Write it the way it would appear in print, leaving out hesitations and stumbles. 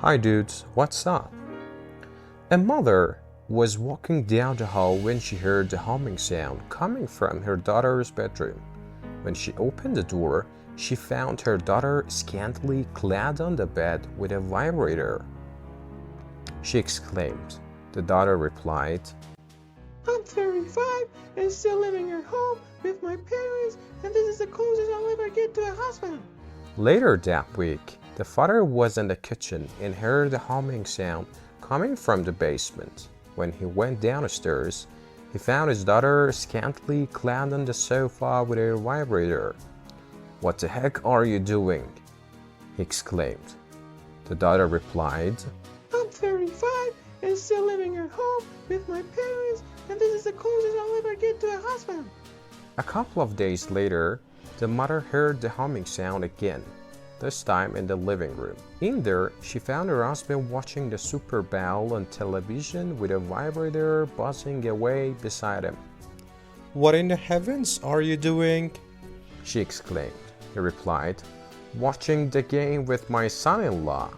Hi dudes, what's up? A mother was walking down the hall when she heard the humming sound coming from her daughter's bedroom. When she opened the door, she found her daughter scantily clad on the bed with a vibrator. She exclaimed. The daughter replied, I'm 35 and still living at home with my parents, and this is the closest I'll ever get to a hospital. Later that week, the father was in the kitchen and heard the humming sound coming from the basement. When he went downstairs, he found his daughter scantily clad on the sofa with a vibrator. "What the heck are you doing?" he exclaimed. The daughter replied, I'm 35 and still living at home with my parents, and this is the closest I'll ever get to a hospital. A couple of days later, the mother heard the humming sound again, this time in the living room. In there, she found her husband watching the Super Bowl on television with a vibrator buzzing away beside him. "What in the heavens are you doing?" she exclaimed. He replied, "Watching the game with my son-in-law."